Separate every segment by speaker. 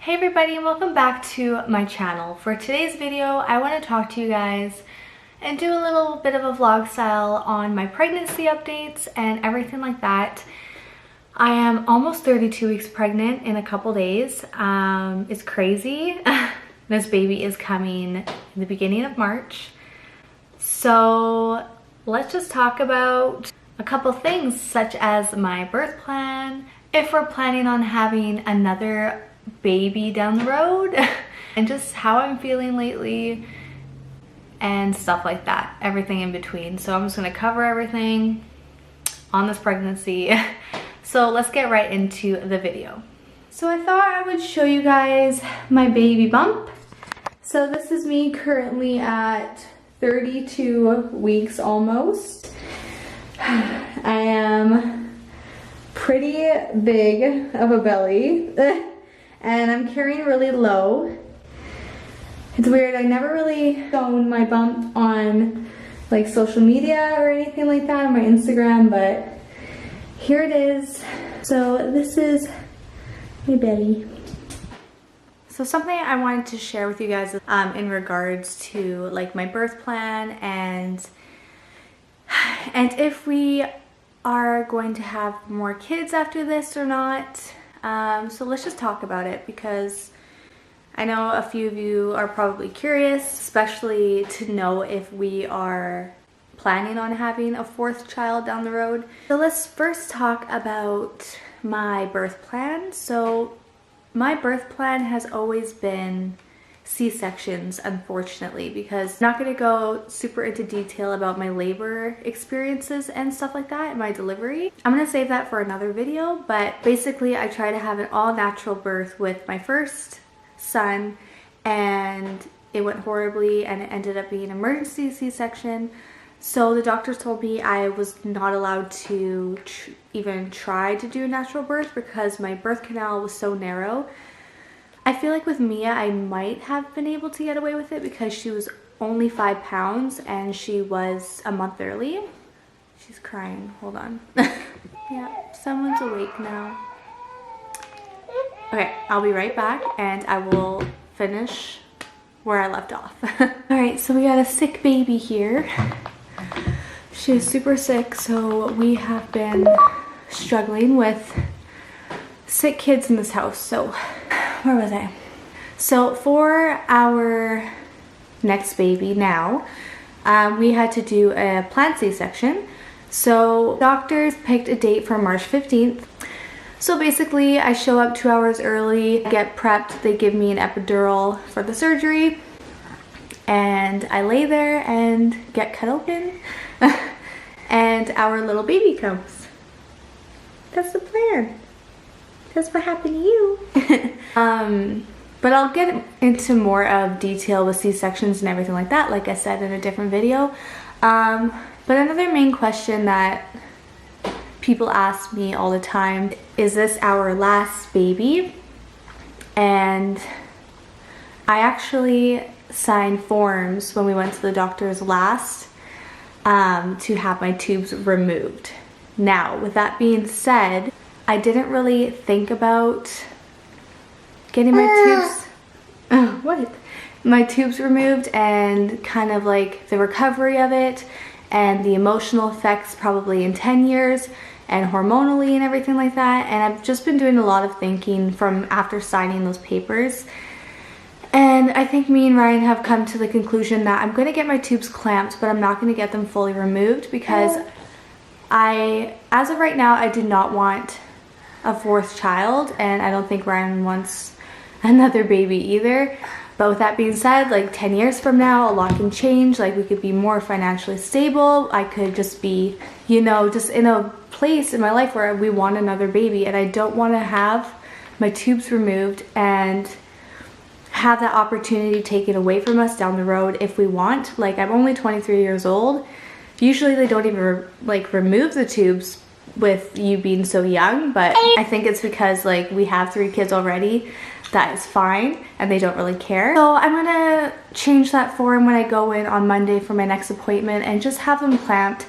Speaker 1: Hey everybody, and welcome back to my channel. For today's video, I want to talk to you guys and do a little bit of a vlog style on my pregnancy updates and everything like that. I am almost 32 weeks pregnant in a couple days. It's crazy. This baby is coming in the beginning of March. So let's just talk about a couple things such as my birth plan, if we're planning on having another baby down the road, and just how I'm feeling lately and stuff like that, everything in between. So I'm just going to cover everything on this pregnancy. So let's get right into the video. So I thought I would show you guys my baby bump. So this is me currently at 32 weeks almost. I am pretty big of a belly. And I'm carrying really low. It's weird, I never really shown my bump on like social media or anything like that on my Instagram, but here it is. So this is my belly. So something I wanted to share with you guys in regards to like my birth plan and if we are going to have more kids after this or not. So let's just talk about it, because I know a few of you are probably curious, especially to know if we are planning on having a fourth child down the road. So let's first talk about my birth plan. So my birth plan has always been C-sections, unfortunately, because I'm not going to go super into detail about my labor experiences and stuff like that in my delivery. I'm going to save that for another video, but basically I try to have an all-natural birth with my first son, and it went horribly and it ended up being an emergency C-section. So the doctors told me I was not allowed to even try to do a natural birth because my birth canal was so narrow. I feel like with Mia, I might have been able to get away with it because she was only 5 pounds and she was a month early. She's crying, hold on. Yeah, someone's awake now. Okay, I'll be right back and I will finish where I left off. All right, so we got a sick baby here. She is super sick, so we have been struggling with sick kids in this house. So where was I? So for our next baby now, we had to do a planned C-section. So doctors picked a date for March 15th. So basically I show up 2 hours early, get prepped, they give me an epidural for the surgery, and I lay there and get cut open and our little baby comes. That's the plan. That's what happened to you. But I'll get into more of detail with C-sections and everything like that, like I said in a different video. But another main question that people ask me all the time, is this our last baby? And I actually signed forms when we went to the doctor's last to have my tubes removed. Now, with that being said, I didn't really think about getting my tubes, my tubes removed, and kind of like the recovery of it and the emotional effects probably in 10 years and hormonally and everything like that. And I've just been doing a lot of thinking from after signing those papers. And I think me and Ryan have come to the conclusion that I'm going to get my tubes clamped, but I'm not going to get them fully removed because as of right now, I did not want a fourth child, and I don't think Ryan wants another baby either. But with that being said, like 10 years from now, a lot can change. Like we could be more financially stable. I could just be, you know, just in a place in my life where we want another baby, and I don't want to have my tubes removed and have that opportunity taken away from us down the road if we want. Like I'm only 23 years old. Usually they don't even like remove the tubes with you being so young, but I think it's because like we have 3 kids already. That is fine and they don't really care. So I'm gonna change that form when I go in on Monday for my next appointment and just have them clamped.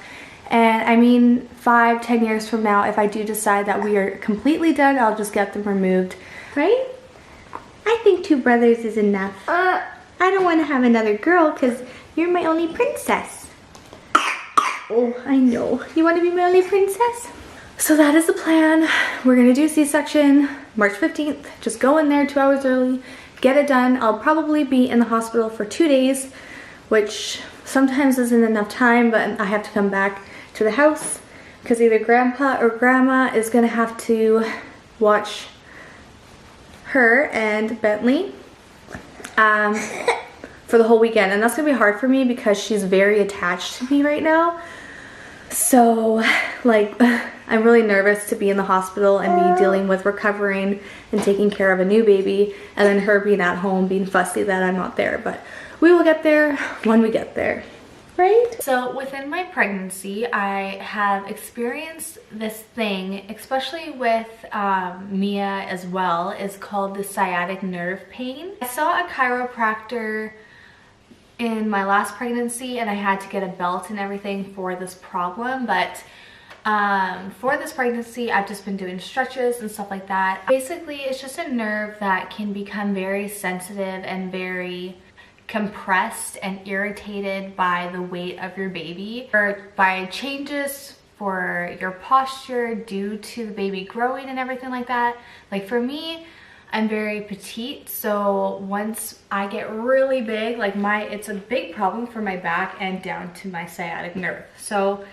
Speaker 1: And I mean 5-10 years from now, if I do decide that we are completely done, I'll just get them removed, right? I think 2 brothers is enough. I don't want to have another girl because you're my only princess. Oh, I know. You want to be my only princess? So that is the plan. We're going to do C-section March 15th. Just go in there 2 hours early, get it done. I'll probably be in the hospital for 2 days, which sometimes isn't enough time, but I have to come back to the house because either grandpa or grandma is going to have to watch her and Bentley for the whole weekend. And that's going to be hard for me because she's very attached to me right now. So, like, I'm really nervous to be in the hospital and be dealing with recovering and taking care of a new baby, and then her being at home being fussy that I'm not there. But we will get there when we get there, right? So within my pregnancy, I have experienced this thing, especially with Mia as well, is called the sciatic nerve pain. I saw a chiropractor in my last pregnancy and I had to get a belt and everything for this problem, but for this pregnancy I've just been doing stretches and stuff like that. Basically it's just a nerve that can become very sensitive and very compressed and irritated by the weight of your baby or by changes for your posture due to the baby growing and everything like that. Like for me, I'm very petite, so once I get really big, like it's a big problem for my back and down to my sciatic nerve. So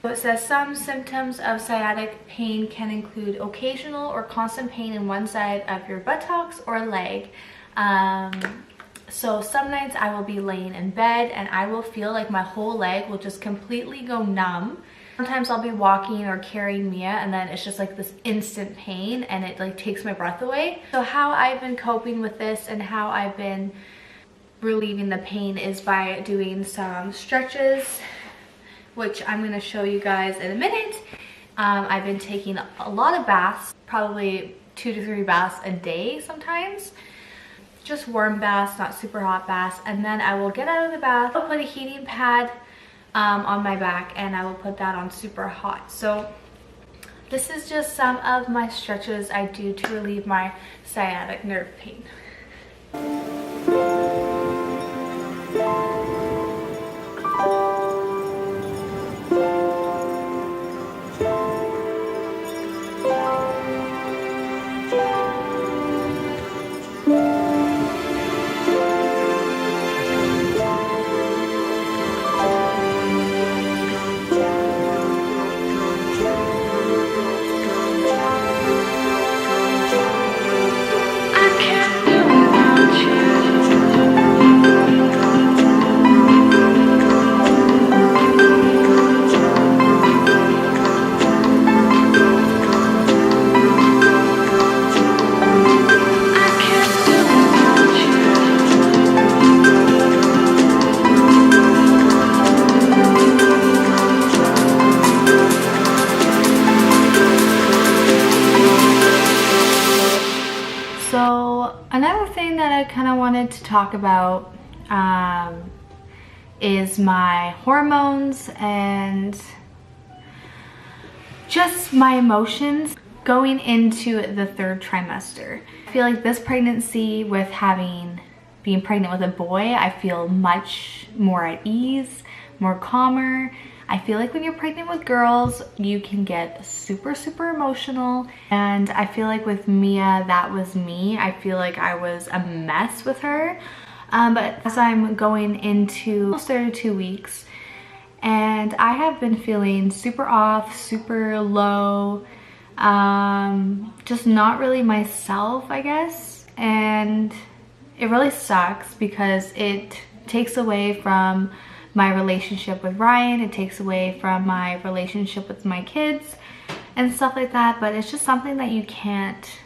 Speaker 1: it says some symptoms of sciatic pain can include occasional or constant pain in one side of your buttocks or leg. So some nights I will be laying in bed and I will feel like my whole leg will just completely go numb. Sometimes I'll be walking or carrying Mia and then it's just like this instant pain and it like takes my breath away. So how I've been coping with this and how I've been relieving the pain is by doing some stretches, which I'm going to show you guys in a minute. I've been taking a lot of baths, probably 2 to 3 baths a day sometimes. Just warm baths, not super hot baths. And then I will get out of the bath, I'll put a heating pad on my back and I will put that on super hot. So this is just some of my stretches I do to relieve my sciatic nerve pain. To talk about is my hormones and just my emotions going into the 3rd trimester. I feel like this pregnancy with being pregnant with a boy, I feel much more at ease, more calmer. I feel like when you're pregnant with girls, you can get super, super emotional. And I feel like with Mia, that was me. I feel like I was a mess with her. But as I'm going into almost 32 weeks, and I have been feeling super off, super low, just not really myself, I guess. And it really sucks because it takes away from my relationship with Ryan, it takes away from my relationship with my kids and stuff like that, but it's just something that you can't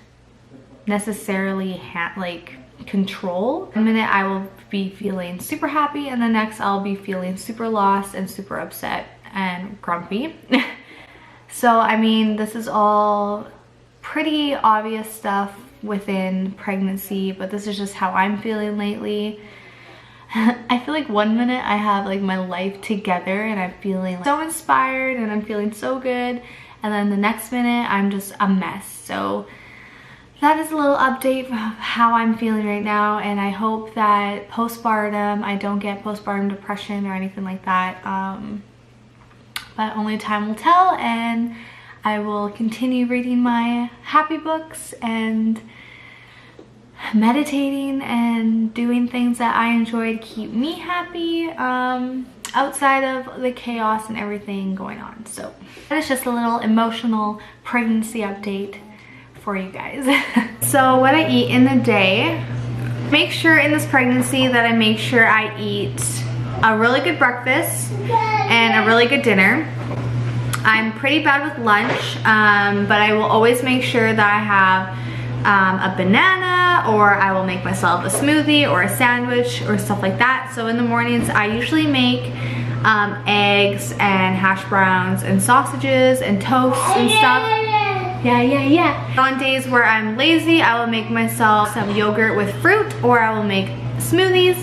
Speaker 1: necessarily control. The minute I will be feeling super happy and the next I'll be feeling super lost and super upset and grumpy. So I mean, this is all pretty obvious stuff within pregnancy, but this is just how I'm feeling lately. I feel like one minute I have like my life together and I'm feeling like so inspired and I'm feeling so good, and then the next minute I'm just a mess. So that is a little update of how I'm feeling right now, and I hope that postpartum, I don't get postpartum depression or anything like that. But only time will tell, and I will continue reading my happy books and meditating and doing things that I enjoy to keep me happy outside of the chaos and everything going on. So that is just a little emotional pregnancy update for you guys. So what I eat in the day, make sure in this pregnancy that I make sure I eat a really good breakfast and a really good dinner. I'm pretty bad with lunch, but I will always make sure that I have a banana, or I will make myself a smoothie or a sandwich or stuff like that. So in the mornings I usually make eggs and hash browns and sausages and toast and stuff. Yeah. On days where I'm lazy, I will make myself some yogurt with fruit, or I will make smoothies.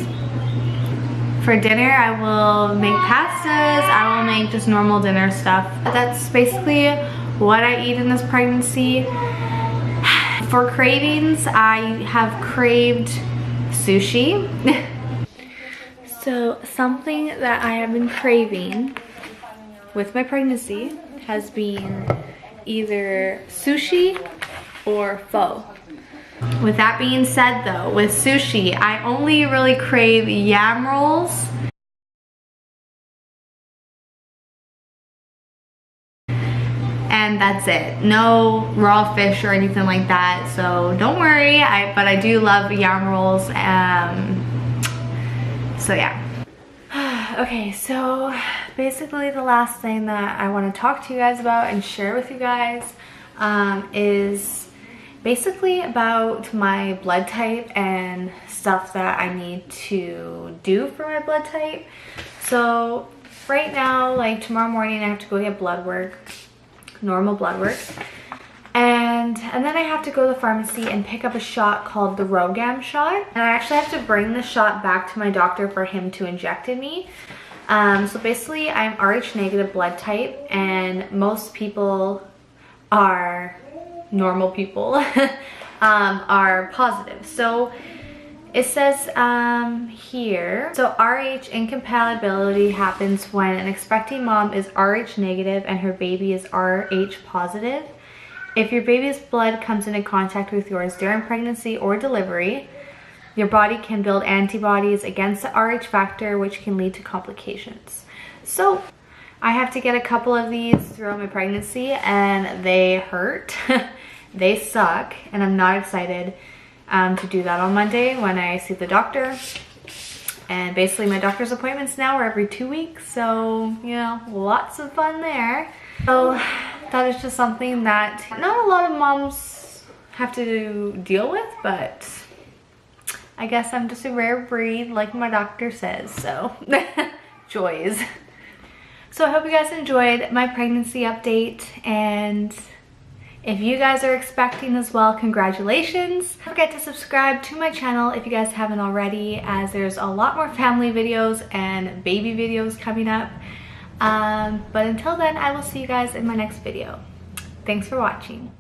Speaker 1: For dinner, I will make pastas, I will make just normal dinner stuff. That's basically what I eat in this pregnancy. For cravings, I have craved sushi. So something that I have been craving with my pregnancy has been either sushi or pho. With that being said though, with sushi, I only really crave yam rolls and that's it. No raw fish or anything like that, so don't worry. But I do love yam rolls. So yeah. Okay, so basically the last thing that I want to talk to you guys about and share with you guys is basically about my blood type and stuff that I need to do for my blood type. So right now, like tomorrow morning, I have to go get blood work, normal blood work, and then I have to go to the pharmacy and pick up a shot called the Rogam shot, and I actually have to bring the shot back to my doctor for him to inject in me. So basically I'm Rh negative blood type, and most people are normal people are positive. So it says here, so Rh incompatibility happens when an expecting mom is Rh negative and her baby is Rh positive. If your baby's blood comes into contact with yours during pregnancy or delivery, your body can build antibodies against the Rh factor, which can lead to complications. So I have to get a couple of these throughout my pregnancy, and they hurt. They suck, and I'm not excited to do that on Monday when I see the doctor. And basically my doctor's appointments now are every 2 weeks, so you know, lots of fun there. So that is just something that not a lot of moms have to deal with, but I guess I'm just a rare breed like my doctor says, so joys. So I hope you guys enjoyed my pregnancy update, and if you guys are expecting as well, congratulations. Don't forget to subscribe to my channel if you guys haven't already, as there's a lot more family videos and baby videos coming up. But until then, I will see you guys in my next video. Thanks for watching.